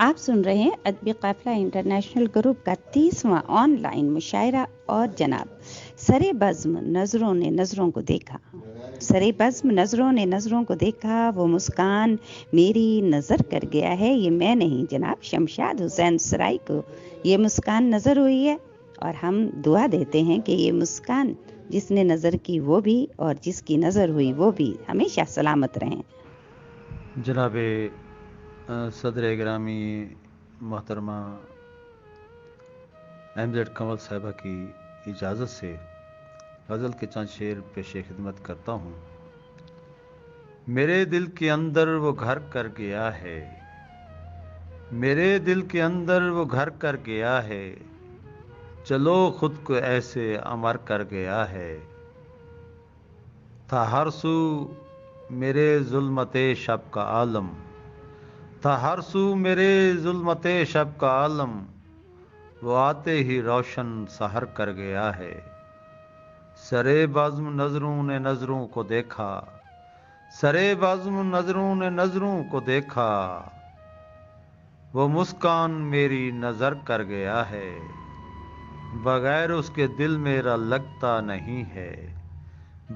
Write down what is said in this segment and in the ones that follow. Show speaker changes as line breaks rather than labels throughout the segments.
آپ سن رہے ہیں ادبی قافلہ انٹرنیشنل گروپ کا 30واں آن لائن مشاعرہ اور جناب سرے بزم نظروں نے نظروں کو دیکھا. سرے بزم نظروں نے نظروں کو دیکھا، وہ مسکان میری نظر کر گیا ہے. یہ میں نہیں، جناب شمشاد حسین سرائی کو یہ مسکان نظر ہوئی ہے، اور ہم دعا دیتے ہیں کہ یہ مسکان جس نے نظر کی وہ بھی اور جس کی نظر ہوئی وہ بھی ہمیشہ سلامت رہیں.
جناب صدر گرامی محترمہ احمد کنول صاحبہ کی اجازت سے غزل کے چند شعر پیش خدمت کرتا ہوں. میرے دل کے اندر وہ گھر کر گیا ہے، میرے دل کے اندر وہ گھر کر گیا ہے، چلو خود کو ایسے امر کر گیا ہے. تھا ہر سو میرے ظلمت شب کا عالم، تھا ہر سو میرے ظلمت شب کا عالم، وہ آتے ہی روشن سحر کر گیا ہے. سرے بزم نظروں نے نظروں کو دیکھا، سرے بزم نظروں نے نظروں کو دیکھا، وہ مسکان میری نظر کر گیا ہے. بغیر اس کے دل میرا لگتا نہیں ہے،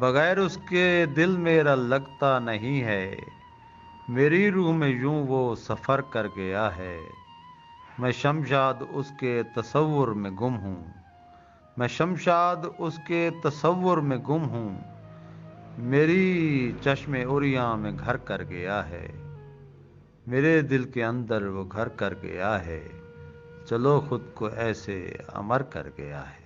بغیر اس کے دل میرا لگتا نہیں ہے، میری روح میں یوں وہ سفر کر گیا ہے. میں شمشاد اس کے تصور میں گم ہوں، میں شمشاد اس کے تصور میں گم ہوں، میری چشم عریاں میں گھر کر گیا ہے. میرے دل کے اندر وہ گھر کر گیا ہے، چلو خود کو ایسے امر کر گیا ہے.